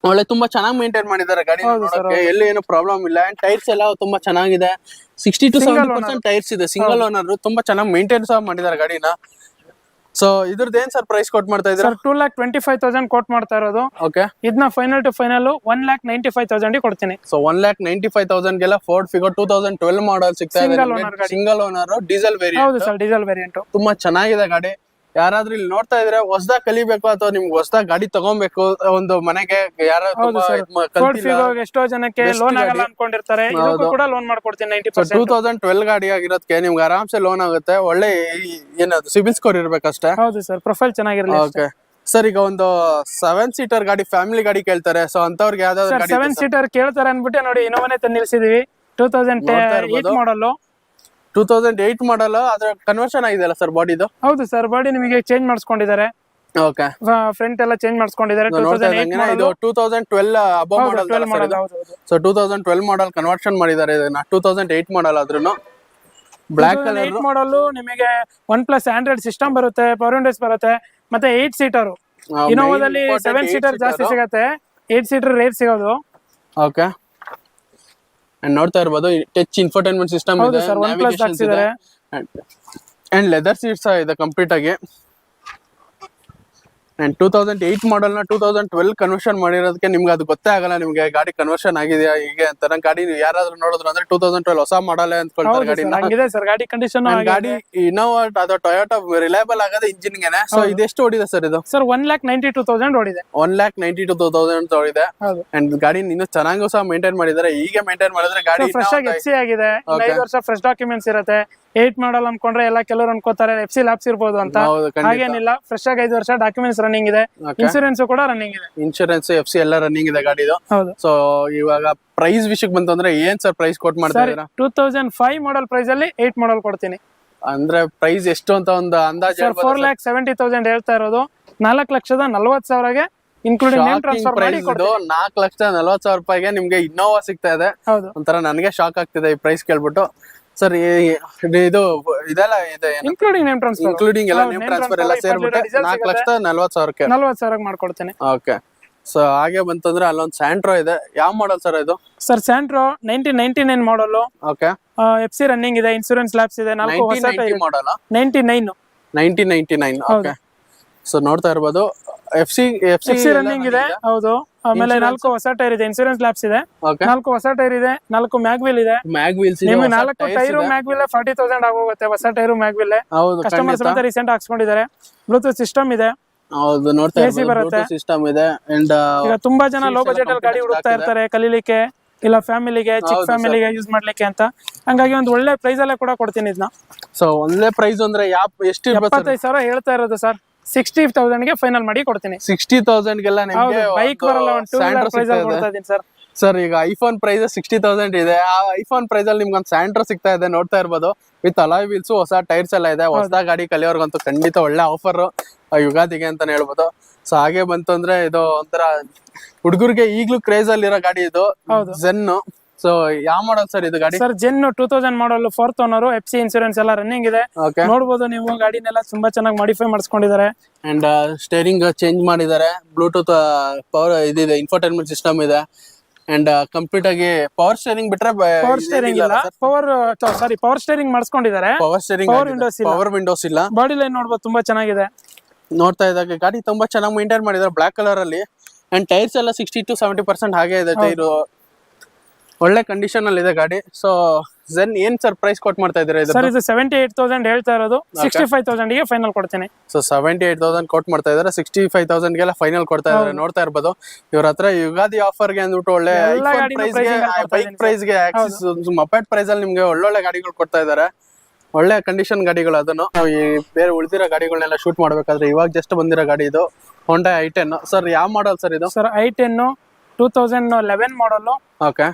ಒಳ್ಳೆ ತುಂಬಾ ಚೆನ್ನಾಗಿ ಮೇಂಟೈನ್ ಮಾಡಿದ್ದಾರೆ ಗಾಡಿ. ಎಲ್ಲಿ ಏನು ಪ್ರಾಬ್ಲಮ್ ಇಲ್ಲ. ಅಂಡ್ ಟೈರ್ಸ್ ಎಲ್ಲ ತುಂಬಾ ಚೆನ್ನಾಗಿದೆ. 60 to 70% ಟೈರ್ಸ್ ಇದೆ. ಸಿಂಗಲ್ ಓನರ್, ತುಂಬಾ ಚೆನ್ನಾಗಿ ಮೇಂಟೈನ್ ಸಹ ಮಾಡಿದ್ದಾರೆ ಗಾಡಿನ. ಸೊ ಇದ್ರದ್ದು ಏನ್ ಸರ್ ಪ್ರೈಸ್ ಕೊಟ್ ಮಾಡ್ತಾ ಇದ್ದಾರೆ? 2,25,000 ಕೋಟ್ ಮಾಡ್ತಾ ಇರೋದು. ಓಕೆ, ಇದನ್ನ ಫೈನಲ್ ಟು ಫೈನಲ್ 1,95,000 ಕೊಡ್ತೀನಿ. ಸೊ 1,95,000 ಗೆಲ್ಲ ಫೋರ್ಡ್ ಫಿಗೋ 2012 ಮಾಡಲ್ ಸಿಗ್ತಾ ಇದೆ. Single owner, diesel variant. ಹೌದು ಸರ್, ಡೀಸೆಲ್ ವೇರಿಯಂಟ್. ತುಂಬಾ ಚೆನ್ನಾಗಿದೆ ಗಾಡಿ. ಯಾರಾದ್ರೂ ಇಲ್ಲಿ ನೋಡ್ತಾ ಇದ್ರೆ ಹೊಸದಾಗಿ ಕಲಿಬೇಕು ಅಥವಾ ನಿಮ್ಗೆ ಹೊಸದಾಗಿ ಗಾಡಿ ತಗೊಬೇಕು ಒಂದು ಮನೆಗೆ, ಎಷ್ಟೋ ಜನಕ್ಕೆ ಲೋನ್ ಆಗಲ್ಲ ಅನ್ಕೊಂಡಿರ್ತಾರೆ, ಇದಕ್ಕೂ ಕೂಡ ಲೋನ್ ಮಾಡ್ಕೊಡ್ತೀನಿ 90%. 2012 ಗಾಡಿ ಆಗಿರೋದಕ್ಕೆ ನಿಮ್ಗೆ ಆರಾಮ್ಸೆ ಲೋನ್ ಆಗುತ್ತೆ. ಒಳ್ಳೆ ಏನದು ಸಿಬಿಲ್ ಸ್ಕೋರ್ ಇರ್ಬೇಕಷ್ಟೇ. ಹೌದು ಸರ್, ಪ್ರೊಫೈಲ್ ಚೆನ್ನಾಗಿರಲಿ. ಓಕೆ ಸರ್, ಈಗ ಒಂದು 7 ಸೀಟರ್ ಗಾಡಿ, ಫ್ಯಾಮಿಲಿ ಗಾಡಿ ಕೇಳ್ತಾರೆ. ಸೊ ಅಂತವ್ರಿಗೆ ಯಾವ್ದಾದ್ರು ಗಾಡಿ? 7 ಸೀಟರ್ ಕೇಳ್ತಾರೆ ಅನ್ಬಿಟ್ಟು ನೋಡಿ ಇನ್ನೋವಾನೆ ತಂದು ನಿಲ್ಸಿದೀವಿ. 2008 ಮಾಡಲ್. 2008 ಮಾಡಲ್. ಅದ್ರ ಕನ್ವರ್ಷನ್ ಆಗಿದೆಯಲ್ಲ ಸರ್ ಬಾಡಿದು? ಹೌದು ಸರ್, ಬಾಡಿ ನಿಮಗೆ ಚೇಂಜ್ ಮಾಡಿಸ್ಕೊಂಡಿದ್ದಾರೆ. ಓಕೆ, ಫ್ರಂಟ್ ಎಲ್ಲ ಚೇಂಜ್ ಮಾಡಿಸ್ಕೊಂಡಿದ್ದಾರೆ. ಇದು 2012 ಅಬೌವ್ ಮಾಡಲ್. ಸೊ 2012 ಮಾಡಲ್ ಕನ್ವರ್ಷನ್ ಮಾಡಿದ್ದಾರೆ ಇದನ್ನ. 2008 ಮಾಡಲ್ ಆದ್ರೂ ಬ್ಲಾಕ್ ಕಲರ್ ಮಾಡಲ್. ನಿಮಗೆ OnePlus ಆಂಡ್ರಾಯ್ಡ್ ಸಿಸ್ಟಮ್ ಬರುತ್ತೆ, ಪವರ್ ವಿಂಡೋಸ್ ಬರುತ್ತೆ, ಮತ್ತೆ 8 ಸೀಟರ್. ಇನೋವಾದಲ್ಲಿ 7 ಸೀಟರ್ ಜಾಸ್ತಿ ಸಿಗತ್ತೆ, 8 ಸೀಟರ್ ರೇರ್ ಸಿಗೋದು. ಓಕೆ, ನೋಡ್ತಾ ಇರ್ಬೋದು ಟಚ್ ಇನ್ಫೋಟೈನ್ಮೆಂಟ್ ಸಿಸ್ಟಮ್ ಇದೆ, ನ್ಯಾವಿಗೇಷನ್ ಇದೆ, ಅಂಡ್ ಲೆದರ್ ಸೀಟ್ಸ್ ಇದೆ ಕಂಪ್ಲೀಟ್ ಆಗಿ. ಅಂಡ್ 2008 ಮಾಡಲ್ ನ 2012 ಕನ್ವರ್ಷನ್ ಮಾಡಿರೋದಕ್ಕೆ ನಿಮ್ಗೆ ಅದು ಗೊತ್ತೇ ಆಗಲ್ಲ ನಿಮ್ಗೆ ಗಾಡಿ ಕನ್ವರ್ಷನ್ ಆಗಿದೆಯಾ ಹೀಗೆ ಅಂತ. ನನ್ ಗಾಡಿ ಯಾರಾದ್ರೂ ನೋಡಿದ್ರು ಅಂದ್ರೆ 2012 ಹೊಸ ಮಾಡಲ್ ಅಂದ್ಕೊಳ್ತಾರೆ ಗಾಡಿನ. ಹಂಗಿದೆ ಸರ್ ಗಾಡಿ ಕಂಡೀಷನ್. ಗಾಡಿ ಇನ್ನೋವಾ ಅದು ಟೊಯೋಟಾ ರಿಲಯಬಲ್ ಆಗದೆ ಇಂಜಿನ್ ಗೆನೆ. ಸೊ ಇದು ಎಷ್ಟು ಓಡಿದೆ ಸರ್ ಇದು? ಸರ್ 1,92,000 ಓಡಿದೆ. 1,92,000 ಓಡಿದೆ. ಅಂಡ್ ಗಾಡಿ ಇನ್ನು ಚೆನ್ನಾಗೂ ಸಹ ಮೇಂಟೈನ್ ಮಾಡಿದ್ದಾರೆ. ಹೀಗೆ ಮೇಂಟೈನ್ ಮಾಡಿದ್ರೆ ಗಾಡಿ ಫ್ರೆಶ್ ಆಗಿ ಎಫ್ಸಿ ಆಗಿದೆ. 5 ವರ್ಷ ಫ್ರೆಶ್ ಡಾಕ್ಯುಮೆಂಟ್ಸ್ ಇರುತ್ತೆ. 8 ಮಾಡಲ್ ಅನ್ಕೊಂಡ್ರೆ ಎಲ್ಲ ಕೆಲವರು ಅನ್ಕೋತಾರೆ ಎಫ್ಸಿ ಲ್ಯಾಪ್ಸ್ ಇರ್ಬೋದು ಅಂತ. ಹಾಗೇನಿಲ್ಲ, ಫ್ರೆಶ್ ಆಗಿ 5 ವರ್ಷ ಡಾಕ್ಯುಮೆಂಟ್ಸ್ ರನ್ನಿಂಗ್ ಇದೆ. ಇನ್ಸೂರೆನ್ಸ್ ಕೂಡ ರನ್ನಿಂಗ್ ಇದೆ. ಇನ್ಶೂರೆನ್ಸ್ ಎಫ್ಸಿ ಎಲ್ಲ ರನ್ನಿಂಗ್ ಇದೆ ಗಾಡಿದು. ಸೊ ಇವಾಗ ಪ್ರೈಸ್ ವಿಷಯಕ್ಕೆ ಬಂತಂದ್ರೆ ಏನ್ ಸರ್ ಪ್ರೈಸ್ ಕೊಟ್ ಮಾಡ್ತಾ ಇದೀರಾ? 2005 ಮಾಡಲ್ ಪ್ರೈಸ್ ಅಲ್ಲಿ 8 ಮಾಡಲ್ ಕೊಡ್ತೀನಿ. ಅಂದ್ರೆ ಪ್ರೈಸ್ ಎಷ್ಟು ಅಂತ ಒಂದು ಅಂದಾಜು? 4,70,000 ಹೇಳ್ತಾ ಇರೋದು. 4,40,000ಗೆ ಇನ್ಕ್ಲೂಡಿಂಗ್ ನೇಮ್ ಟ್ರಾನ್ಸ್ಫರ್ ಮಾಡಿ ಕೊಡ್ತೀನಿ. 4,40,000 ರೂಪಾಯಿಗೆ ನಿಮ್ಗೆ ಇನ್ನೋವಾ ಸಿಗ್ತಾ ಇದೆ. ಒಂಥರ ನನಗೆ ಶಾಕ್ ಆಗ್ತಿದೆ ಈ ಪ್ರೈಸ್ ಕೇಳ್ಬಿಟ್ಟು. ಸರ್ ಇದು ಇದೆಲ್ಲ ಇದೆ ಇನ್ಕ್ಲೂಡಿಂಗ್ ನೇಮ್ ಟ್ರಾನ್ಸ್ಫರ್, ಇನ್ಕ್ಲೂಡಿಂಗ್ ಎಲ್ಲ ನೇಮ್ ಟ್ರಾನ್ಸ್ಫರ್ ಎಲ್ಲ ಸೇರ್ಬಿಟ್ಟು 4,40,000ಕ್ಕೆ 40,000 ಮಾಡ್ಕೊಡ್ತೀನಿ. ಓಕೆ. ಸೊ ಹಾಗೆ ಬಂತಂದ್ರೆ ಅಲ್ಲೊಂದು ಸ್ಯಾಂಟ್ರೋ ಇದೆ. ಯಾವ ಮಾಡಲ್ ಸರ್ ಇದು? ಸರ್ ಸ್ಯಾಂಟ್ರೋ 1999 ಮಾಡಲ್. ಓಕೆ. ಎಫ್ಸಿ ರನ್ನಿಂಗ್ ಇದೆ, ಇನ್ಸೂರೆನ್ಸ್ ಲ್ಯಾಪ್ಸ್ ಇದೆ. 4 ಹೊಸ ಟೈರ್ ಮಾಡಲ್ 1999. ಓಕೆ. ಸೊ ನೋಡ್ತಾ ಇರಬಹುದು ಎಫ್ಸಿ ರನ್ನಿಂಗ್ ಇದೆ. ಹೌದು. ಆಮೇಲೆ 4 ಹೊಸ ಟೈರ್ ಇದೆ, ಇನ್ಸೂರೆನ್ಸ್ ಲ್ಯಾಪ್ಸ್ ಇದೆ. 4 ಹೊಸ ಟೈರ್ ಇದೆ, 4 ಮ್ಯಾಗ್ ವೀಲ್ ಇದೆ. ನಿಮ್ಗೆ 4 ಟೈರು ಮ್ಯಾಗ್ ವೀಲ್ 40,000 ಆಗೋಗುತ್ತೆ. ಹೊಸ ಟೈರು ಮ್ಯಾಗ್ ವೀಲ್ ಕಸ್ಟಮರ್ಸ್ ಮತ್ತೆ ರೀಸೆಂಟ್ ಹಾಕ್ಸ್ಕೊಂಡಿದ್ದಾರೆ. ಬ್ಲೂಟೂತ್ ಸಿಸ್ಟಮ್ ಇದೆ. ಹೌದು, ನೋಡ್ತಾ ಇರಬಹುದು ಸಿಸ್ಟಮ್ ಇದೆ. ಅಂಡ್ ಈಗ ತುಂಬಾ ಜನ ಲೋ ಬಜೆಟ್ ಅಲ್ಲಿ ಗಾಡಿ ಹುಡುಕ್ತಾ ಇರ್ತಾರೆ, ಕಲೀಲಿಕ್ಕೆ ಇಲ್ಲ ಫ್ಯಾಮಿಲಿಗೆ, ಚಿಕ್ಕ ಫ್ಯಾಮಿಲಿಗೆ ಯೂಸ್ ಮಾಡ್ಲಿಕ್ಕೆ ಅಂತ. ಹಂಗಾಗಿ ಒಂದು ಒಳ್ಳೆ ಪ್ರೈಸ್ ಅಲ್ಲೇ ಕೂಡ ಕೊಡ್ತೀನಿ ಇದನ್ನ. ಸೊ ಒಳ್ಳೆ ಪ್ರೈಸ್ ಅಂದ್ರೆ ಎಷ್ಟು? 75,000 ಹೇಳ್ತಾ ಇರೋದು ಸರ್. 60,000ಗೆ ಫೈನಲ್ ಮಾಡಿ ಕೊಡ್ತೀನಿ. 60,000ಗೆಲ್ಲ ನಿಮಗೆ ಬೈಕ್ ಬರಲ್ಲ, ಒಂದು 2 ವೀಲರ್ ಪ್ರೈಸ್ ಅಲ್ಲಿ ಕೊಡ್ತಾ ಇದೀನಿ ಸರ್. ಸರ್ ಈಗ ಐಫೋನ್ ಪ್ರೈಸ್ 60,000 ಇದೆ. ಆ ಐಫೋನ್ ಪ್ರೈಸ್ ಅಲ್ಲಿ ನಿಮ್ಗೆ ಒಂದು ಸ್ಯಾಂಟ್ರೋ ಸಿಗ್ತಾ ಇದೆ, ನೋಡ್ತಾ ಇರ್ಬೋದು. ವಿತ್ ಅಲಾಯ್ ವೀಲ್ಸ್, ಹೊಸ ಟೈರ್ಸ್ ಎಲ್ಲ ಇದೆ. ಹೊಸ ಗಾಡಿ ಕಲಿಯೋರ್ಗಂತೂ ಖಂಡಿತ ಒಳ್ಳೆ ಆಫರ್ ಯುಗಾದಿಗೆ ಅಂತಾನೆ ಹೇಳ್ಬೋದು. ಸೊ ಹಾಗೆ ಬಂತು ಅಂದ್ರೆ ಇದು ಒಂಥರ ಹುಡುಗರಿಗೆ ಈಗ್ಲೂ ಕ್ರೇಜ್ ಅಲ್ಲಿ ಇರೋ ಗಾಡಿ ಇದು, ಜೆನ್. ಸೊ ಯಾವ ಮಾಡಲ್ ಸರ್ ಇದು ಗಾಡಿ? ಸರ್ ಜೆನ್ 2000 ಮಾಡಲ್, 4th ಓನರ್, ಎಫ್ಸಿ ಇನ್ಸೂರೆನ್ಸ್ ಎಲ್ಲ ರನ್ನಿಂಗ್ ಇದೆ. ನೋಡಬಹುದು ನೀವು, ಗಾಡಿನೆಲ್ಲ ತುಂಬಾ ಚೆನ್ನಾಗಿ ಮಾಡಿಫೈ ಮಾಡಿಸ್ಕೊಂಡಿದ್ದಾರೆ. ಅಂಡ್ ಸ್ಟೇರಿಂಗ್ ಚೇಂಜ್ ಮಾಡಿದ್ದಾರೆ, ಬ್ಲೂಟೂತ್ ಪವರ್ ಇದಿದೆ, ಇನ್ಫೋಟೈನ್ಮೆಂಟ್ ಸಿಸ್ಟಮ್ ಇದೆ. ಅಂಡ್ ಕಂಪ್ಲೀಟ್ ಆಗಿ ಪವರ್ ಸ್ಟೇರಿಂಗ್ ಬಿಟ್ರೆ ಪವರ್ ಸ್ಟೇರಿಂಗ್ ಇಲ್ಲ, ಪವರ್ ಸ್ಟೇರಿಂಗ್ ಮಾಡಿಸ್ಕೊಂಡಿದ್ದಾರೆ. ಪವರ್ ವಿಂಡೋಸ್ ಇಲ್ಲ. ಬಾಡಿ ಲೈನ್ ನೋಡಬಹುದು, ತುಂಬಾ ಚೆನ್ನಾಗಿದೆ. ನೋಡ್ತಾ ಇದ್ದಾಗ ಗಾಡಿ ತುಂಬಾ ಚೆನ್ನಾಗಿ ಮೇಂಟೈನ್ ಮಾಡಿದ್ದಾರೆ, ಬ್ಲಾಕ್ ಕಲರ್ ಅಲ್ಲಿ. ಅಂಡ್ ಟೈರ್ಸ್ ಎಲ್ಲ 60 to 70% ಹಾಗೆ ಇದೆ. ಟೈರು ಒಳ್ಳೆ ಕಂಡೀಷನ್ ಅಲ್ಲಿ ಇದೆ ಗಾಡಿ. ಸೊ ಜೆನ್ ಏನ್ ಸರ್ ಪ್ರೈಸ್ ಕೊಟ್ ಮಾಡ್ತಾ ಇದ್ದೀರಾ? ಸರ್ ಇದು 78,000 ಹೇಳ್ತಾ ಇರೋದು. 65,000ಗೆ ಫೈನಲ್ ಕೊಡ್ತೀನಿ. ಸೊ 78,000 ಕೊಟ್ ಮಾಡ್ತಾ ಇದ್ದಾರೆ, 65,000ಗೆಲ್ಲ ಫೈನಲ್ ಕೊಡ್ತಾ ಇದ್ದಾರೆ. ನೋಡ್ತಾ ಇರ್ಬೋದು ಇವ್ರ ಹತ್ರ ಯುಗಾದಿ ಆಫರ್ ಗೆ ಅಂದ್ಬಿಟ್ಟು ಒಳ್ಳೆ ಬೈಕ್ ಪ್ರೈಸ್ ಗೆ ಆಕ್ಸಿಸ್ ಮೊಪೆಡ್ ಪ್ರೈಸ್ ಅಲ್ಲಿ ನಿಮ್ಗೆ ಒಳ್ಳೊಳ್ಳೆ ಗಾಡಿಗಳು ಕೊಡ್ತಾ ಇದ್ದಾರೆ. ಒಳ್ಳೆ ಕಂಡೀಷನ್ ಗಾಡಿಗಳು. ಅದನ್ನು ನಾವು ಈ ಬೇರೆ ಉಳಿದಿರೋ ಗಾಡಿಗಳನ್ನೆಲ್ಲ ಶೂಟ್ ಮಾಡ್ಬೇಕಾದ್ರೆ ಇವಾಗ ಜಸ್ಟ್ ಬಂದಿರೋ ಗಾಡಿ ಇದು ಹೋಂಡಾ i10. ಸರ್ ಯಾವ ಮಾಡಲ್ ಸರ್ ಇದು? Sir i10 2011 model. Okay.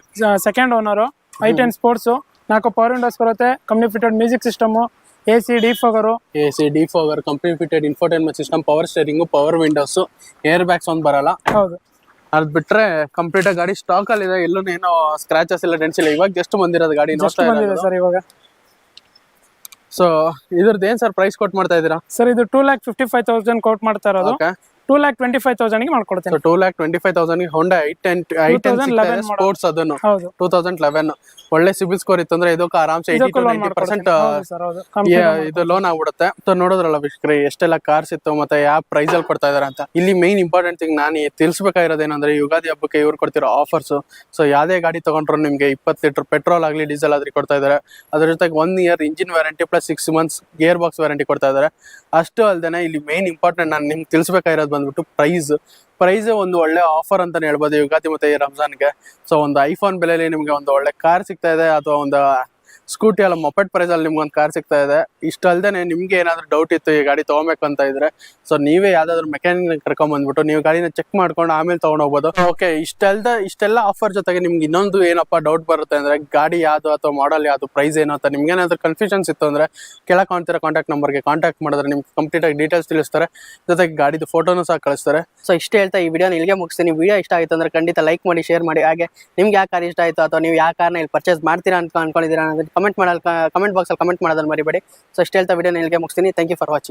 Second owner. i10 sports, 4 power windows ಬರುತ್ತೆ, company fitted music system, AC defogger, company fitted infotainment system, power steering, power windows, air bags ಒಂದು ಬರಲ್ಲ. ಹೌದು. ಅದ್ ಬಿಟ್ರೆ ಕಂಪ್ಲೀಟ್ ಗಾಡಿ stock ಅಲ್ಲಿ ಇದೆ. ಎಲ್ಲೂ ಏನೋ ಸ್ಕ್ರಾಚಸ್ ಇಲ್ಲ, ಡೆಂಟ್ಸ್ ಇಲ್ಲ. ಇವಾಗ ಜಸ್ಟ್ ಬಂದಿರೋದು ಗಾಡಿ. ಸರ್ ಇವಾಗ ಸೊ ಇದ್ರದ್ದು ಏನ್ ಸರ್ ಪ್ರೈಸ್ ಕೊಟ್ ಮಾಡ್ತಾ ಇದೀರಾ? ಸರ್ ಇದು 2,55,000 ಕೋಟ್ ಮಾಡ್ತಾ ಇರೋದು. 2,25,000ಗೆ ಮಾಡ್ಕೊಡ್ತೀನಿ. 2,25,000 ಹೋಂಡಾ i10 ಸ್ಪೋರ್ಟ್ಸ್, ಅದನ್ನು 2011. ಒಳ್ಳೆ ಸಿಬಿಲ್ ಸ್ಕೋರ್ ಇತ್ತು ಅಂದ್ರೆ ಇದಕ್ಕೆ ಆರಾಮ್ಸೆ 80 to 90% ಇದು ಲೋನ್ ಆಗ್ಬಿಡುತ್ತೆ. ಸೊ ನೋಡೋದ್ರಲ್ಲ ವೀಕ್ಷಕರೇ, ಎಷ್ಟೆಲ್ಲ ಕಾರ್ಸ್ ಇತ್ತು ಮತ್ತೆ ಯಾವ ಪ್ರೈಸ್ ಅಲ್ಲಿ ಕೊಡ್ತಾ ಇದಾರೆ ಅಂತ. ಇಲ್ಲಿ ಮೇನ್ ಇಂಪಾರ್ಟೆಂಟ್ ಥಿಂಗ್ ನಾನು ತಿಳಿಸ್ಬೇಕಾಗಿರೋದೇನಂದ್ರೆ, ಯುಗಾದಿ ಹಬ್ಬಕ್ಕೆ ಇವ್ರು ಕೊಡ್ತಿರೋ ಆಫರ್ಸ್. ಸೊ ಯಾವ್ದೇ ಗಾಡಿ ತಗೊಂಡ್ರು ನಿಮ್ಗೆ 20 ಲೀಟರ್ ಪೆಟ್ರೋಲ್ ಆಗ್ಲಿ ಡೀಸೆಲ್ ಆದ್ರೂ ಕೊಡ್ತಾ ಇದಾರೆ. ಅದ್ರ ಜೊತೆಗೆ 1 year engine warranty plus 6 months gear box warranty ಕೊಡ್ತಾ ಇದಾರೆ. ಅಷ್ಟು ಅಲ್ದೇನೆ ಇಲ್ಲಿ ಮೇನ್ ಇಂಪಾರ್ಟೆಂಟ್ ನಾನು ನಿಮ್ಗೆ ತಿಳಿಸ್ಬೇಕಾಗಿರೋದು ಬಂದ್ಬಿಟ್ಟು ಪ್ರೈಸ್ ಒಂದು ಒಳ್ಳೆ ಆಫರ್ ಅಂತಾನೆ ಹೇಳ್ಬೋದು ಯುಗಾದಿ ಮತ್ತೆ ಈ ರಂಜಾನ್ಗೆ. ಸೊ ಒಂದು ಐಫೋನ್ ಬೆಲೆಯಲ್ಲಿ ನಿಮ್ಗೆ ಒಂದು ಒಳ್ಳೆ ಕಾರ್ ಸಿಗ್ತಾ ಇದೆ, ಅಥವಾ ಒಂದು ಸ್ಕೂಟಿ ಅಲ್ಲ ಮೊಪೆಡ್ ಪ್ರೈಸ್ ಅಲ್ಲಿ ನಿಮ್ಗೆ ಒಂದು ಕಾರ್ ಸಿಗ್ತಾ ಇದೆ. ಇಷ್ಟ ಅಲ್ದೇನೆ ನಿಮ್ಗೆ ಏನಾದ್ರು ಡೌಟ್ ಇತ್ತು ಈ ಗಾಡಿ ತಗೋಬೇಕು ಅಂತ ಇದ್ರೆ, ಸೊ ನೀವೇ ಯಾವ್ದಾದ್ರು ಮೆಕ್ಯಾನಿಕ್ ಕರ್ಕೊಂಡ್ ಬಂದ್ಬಿಟ್ಟು ನೀವು ಗಾಡಿನ ಚೆಕ್ ಮಾಡ್ಕೊಂಡು ಆಮೇಲೆ ತಗೊಂಡ್ ಹೋಗ್ಬೋದು. ಓಕೆ. ಇಷ್ಟೆಲ್ಲ ಆಫರ್ ಜೊತೆಗೆ ನಿಮ್ಗೆ ಇನ್ನೊಂದು ಏನಪ್ಪಾ ಡೌಟ್ ಬರುತ್ತೆ ಅಂದ್ರೆ, ಗಾಡಿ ಯಾವ್ದು ಅಥವಾ ಮಾಡಲ್ ಯಾವ್ದು, ಪ್ರೈಸ್ ಏನು ಅಂತ ನಿಮ್ಗೆ ಏನಾದ್ರು ಕನ್ಫ್ಯೂಷನ್ಸ್ ಇತ್ತು ಅಂದ್ರೆ ಕೆಳಗೆ ಕಾಣ್ತಿರೋ ಕಾಂಟ್ಯಾಕ್ಟ್ ನಂಬರ್ಗೆ ಕಾಂಟ್ಯಾಕ್ಟ್ ಮಾಡಿದ್ರೆ ನಿಮ್ಗೆ ಕಂಪ್ಲೀಟ್ ಆಗಿ ಡೀಟೇಲ್ಸ್ ತಿಳಿಸ್ತಾರೆ, ಜೊತೆಗೆ ಗಾಡಿದು ಫೋಟೋನು ಸಹ ಕಳಿಸ್ತಾರೆ. ಸೊ ಇಷ್ಟೇ ಹೇಳ್ತಾ ಈ ವಿಡಿಯೋನ ಇಲ್ಲಿಗೆ ಮುಗಿಸ್ತೀನಿ. ವಿಡಿಯೋ ಇಷ್ಟ ಆಯ್ತು ಅಂದ್ರೆ ಖಂಡಿತ ಲೈಕ್ ಮಾಡಿ, ಶೇರ್ ಮಾಡಿ. ಹಾಗೆ ನಿಮ್ಗೆ ಯಾವ ಕಾರ್ ಇಷ್ಟ ಆಯ್ತು ಅಥವಾ ನೀವು ಯಾವ ಕಾರ್ನ ಇಲ್ಲಿ ಪರ್ಚೇಸ್ ಮಾಡ್ತೀರಾ ಅಂತ ಅನ್ಕೊಂಡಿದ್ದೀರಾ ಅನ್ನೋದು ಕಮೆಂಟ್ ಬಾಕ್ಸ್ ಅಲ್ಲಿ ಕಮೆಂಟ್ ಮಾಡೋದನ್ನ ಮರಿಬೇಡಿ. ಸೊ ಇಷ್ಟ ಹೇಳ್ತಾ ವಿಡಿಯೋನ ಇಲ್ಲಿಗೆ ಮುಗಿಸ್ತೀನಿ. Thank you for watching.